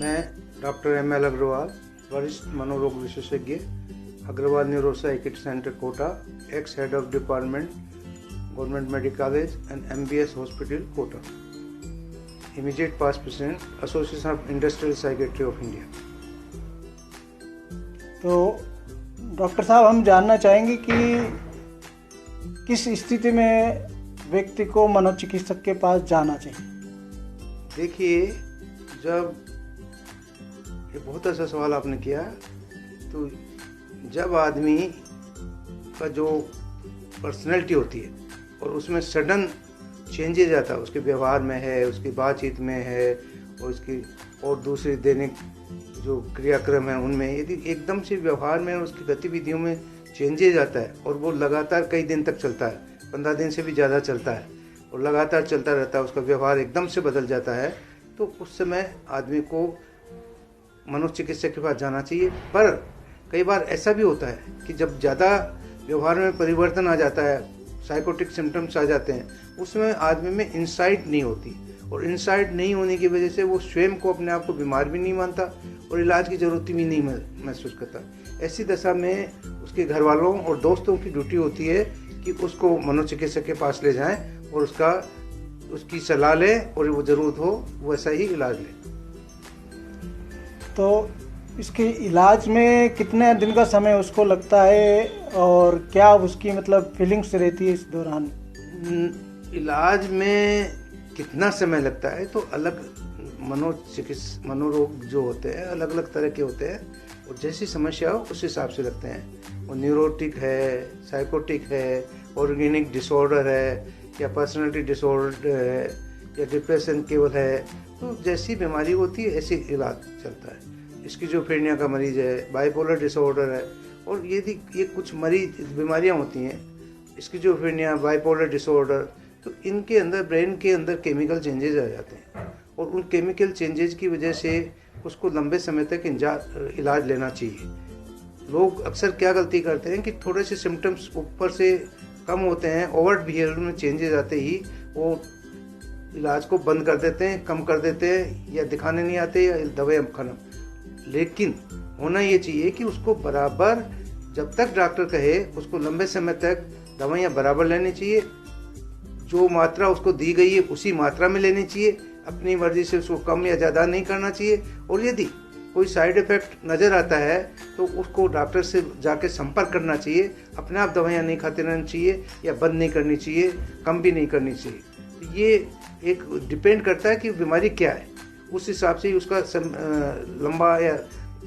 मैं doctor M L. Agarwal, वरिष्ठ मनोरोग विशेषज्ञ, Agarwal neuro psychiatry centre Kota, ex head of department, government medical college and MBS hospital Kota, immediate past president, association of industrial psychiatry of India. तो doctor साहब, हम जानना चाहेंगे कि किस स्थिति में व्यक्ति को मनोचिकित्सक के पास जाना चाहिए। देखिए, जब ये बहुत अच्छा सवाल आपने किया, तो जब आदमी का जो पर्सनैलिटी होती है और उसमें सडन चेंजेज आता है, उसके व्यवहार में है, उसकी बातचीत में है, और उसकी और दूसरी दैनिक जो क्रियाक्रम है उनमें, यदि एकदम से व्यवहार में उसकी गतिविधियों में चेंजेज आता है और वो लगातार कई दिन तक चलता है, 15 दिन से भी ज़्यादा चलता है और लगातार चलता रहता है, उसका व्यवहार एकदम से बदल जाता है, तो उस समय आदमी को मनोचिकित्सक के पास जाना चाहिए। पर कई बार ऐसा भी होता है कि जब ज़्यादा व्यवहार में परिवर्तन आ जाता है, साइकोटिक सिम्टम्स आ जाते हैं, उसमें आदमी में इंसाइट नहीं होती, और इंसाइट नहीं होने की वजह से वो स्वयं को अपने आप को बीमार भी नहीं मानता और इलाज की ज़रूरत भी नहीं महसूस करता। ऐसी दशा में उसके घर वालों और दोस्तों की ड्यूटी होती है कि उसको मनोचिकित्सक के पास ले जाएं और उसकी सलाह लें और वो ज़रूरत हो वैसा ही इलाज लें। तो इसके इलाज में कितने दिन का समय उसको लगता है और क्या उसकी मतलब फीलिंग्स रहती है इस दौरान? इलाज में कितना समय लगता है तो अलग मनोरोग जो होते हैं अलग अलग तरह के होते हैं, और जैसी समस्या हो उस हिसाब से लगते हैं। वो न्यूरोटिक है, साइकोटिक है, ऑर्गेनिक डिसऑर्डर है, या पर्सनालिटी डिसऑर्डर है, या डिप्रेशन केवल है, तो जैसी बीमारी होती है ऐसी इलाज चलता है। स्किज़ोफ्रेनिया का मरीज है, बाइपोलर डिसऑर्डर है, और यदि ये कुछ बीमारियां होती हैं, स्किज़ोफ्रेनिया, बाइपोलर डिसऑर्डर, तो इनके अंदर ब्रेन के अंदर केमिकल चेंजेज आ जाते हैं, और उन केमिकल चेंजेज की वजह से उसको लंबे समय तक इलाज लेना चाहिए। लोग अक्सर क्या गलती करते हैं कि थोड़े से सिम्टम्स ऊपर से कम होते हैं, ओवर्ट बिहेवियर में चेंजेस आते ही वो इलाज को बंद कर देते हैं, कम कर देते हैं, या दिखाने नहीं आते या दवाएं खाना। लेकिन होना ये चाहिए कि उसको बराबर, जब तक डॉक्टर कहे, उसको लंबे समय तक दवाइयाँ बराबर लेनी चाहिए, जो मात्रा उसको दी गई है उसी मात्रा में लेनी चाहिए, अपनी मर्जी से उसको कम या ज़्यादा नहीं करना चाहिए, और यदि कोई साइड इफ़ेक्ट नज़र आता है तो उसको डॉक्टर से जाके संपर्क करना चाहिए। अपने आप दवाइयाँ नहीं खाते रहना चाहिए, या बंद नहीं करनी चाहिए, कम भी नहीं करनी चाहिए। तो ये एक डिपेंड करता है कि बीमारी क्या है, उस हिसाब से ही उसका लंबा या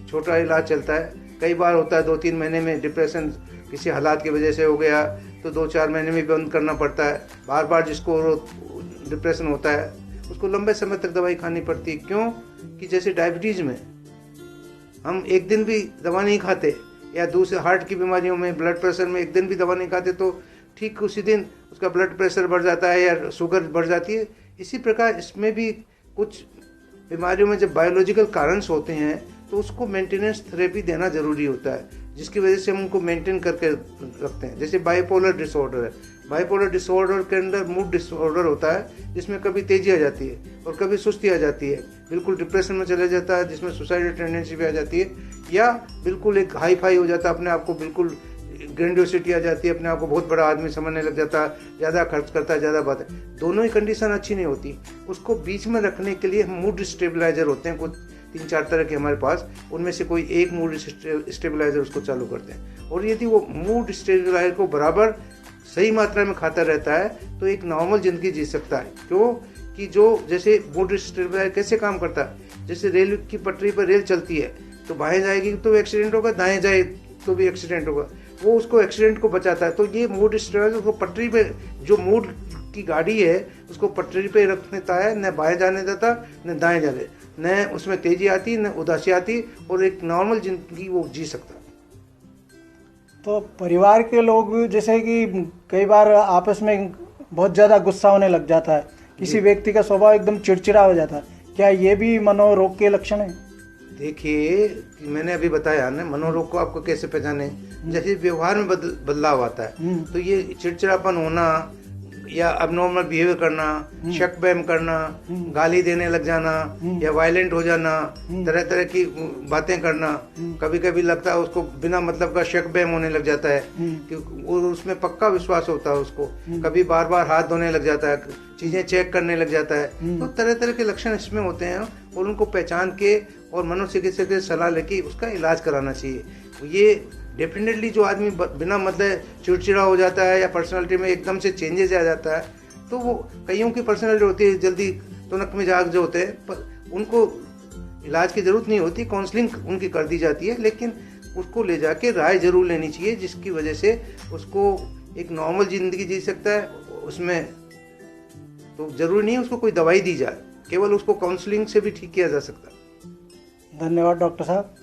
छोटा इलाज चलता है। कई बार होता है 2-3 महीने में डिप्रेशन किसी हालात की वजह से हो गया तो 2-4 महीने में बंद करना पड़ता है। बार बार जिसको डिप्रेशन होता है उसको लंबे समय तक दवाई खानी पड़ती है। क्यों कि जैसे डायबिटीज़ में हम एक दिन भी दवा नहीं खाते, या दूसरे हार्ट की बीमारियों में, ब्लड प्रेशर में एक दिन भी दवा नहीं खाते तो ठीक उसी दिन उसका ब्लड प्रेशर बढ़ जाता है या शुगर बढ़ जाती है। इसी प्रकार इसमें भी कुछ बीमारियों में जब बायोलॉजिकल कारणस होते हैं तो उसको मेंटेनेंस थेरेपी देना ज़रूरी होता है, जिसकी वजह से हम उनको मेंटेन करके रखते हैं। जैसे बाइपोलर डिसऑर्डर है, बाइपोलर डिसऑर्डर के अंदर मूड डिसऑर्डर होता है, जिसमें कभी तेजी आ जाती है और कभी सुस्ती आ जाती है, बिल्कुल डिप्रेशन में चला जाता है, जिसमें सुसाइडल टेंडेंसी भी आ जाती है, या बिल्कुल एक हाई फाई हो जाता है, अपने आप को बिल्कुल ग्रेंडियोसिटी आ जाती है, अपने आप को बहुत बड़ा आदमी समझने लग जाता है, ज़्यादा खर्च करता है, ज़्यादा बात है। दोनों ही कंडीशन अच्छी नहीं होती। उसको बीच में रखने के लिए हम मूड स्टेबलाइजर होते हैं, कुछ 3-4 तरह के हमारे पास, उनमें से कोई एक मूड स्टेबलाइजर उसको चालू करते हैं। और यदि वो मूड स्टेबलाइजर को बराबर सही मात्रा में खाता रहता है तो एक नॉर्मल ज़िंदगी जी सकता है। क्यों कि जो जैसे मूड स्टेबलाइजर कैसे काम करता है, जैसे रेल की पटरी पर रेल चलती है तो बाएं जाएगी तो एक्सीडेंट होगा, दाएं जाए तो भी एक्सीडेंट होगा, वो उसको एक्सीडेंट को बचाता है। तो ये मूड स्टेबलाइजर उसको पटरी पे, जो मूड की गाड़ी है उसको पटरी पे रख देता है, न बाएं जाने देता न दाएं जाने, न उसमें तेजी आती न उदासी आती, और एक नॉर्मल जिंदगी वो जी सकता है। तो परिवार के लोग जैसे कि कई बार आपस में बहुत ज़्यादा गुस्सा होने लग जाता है, किसी व्यक्ति का स्वभाव एकदम चिड़चिड़ा हो जाता है, क्या ये भी मनोरोग के लक्षण है? देखिए, मैंने अभी बताया ना, मनोरोग को आपको कैसे पहचाने, जैसे व्यवहार में बदलाव आता है तो ये चिड़चिड़ापन होना, या अबनॉर्मल बिहेवियर करना, शक बहम करना, गाली देने लग जाना या वायलेंट हो जाना, तरह तरह की बातें करना। कभी कभी लगता है उसको बिना मतलब का शक बहम होने लग जाता है कि वो उसमें पक्का विश्वास होता है उसको। कभी बार बार हाथ धोने लग जाता है, चीजें चेक करने लग जाता है। तो तरह तरह के लक्षण इसमें होते हैं और उनको पहचान के और मनोचिकित्सक से सलाह लेके उसका इलाज कराना चाहिए। ये डेफिनेटली जो आदमी बिना मतलब चिड़चिड़ा हो जाता है या पर्सनालिटी में एकदम से चेंजेस आ जाता है, तो वो कईयों की पर्सनालिटी होती है जल्दी तुनक मिजाज जो होते हैं, पर उनको इलाज की जरूरत नहीं होती, काउंसलिंग उनकी कर दी जाती है। लेकिन उसको ले जाके राय जरूर लेनी चाहिए, जिसकी वजह से उसको एक नॉर्मल जिंदगी जी सकता है। उसमें तो जरूरी नहीं है उसको कोई दवाई दी जाए, केवल उसको काउंसलिंग से भी ठीक किया जा सकता है। धन्यवाद डॉक्टर साहब।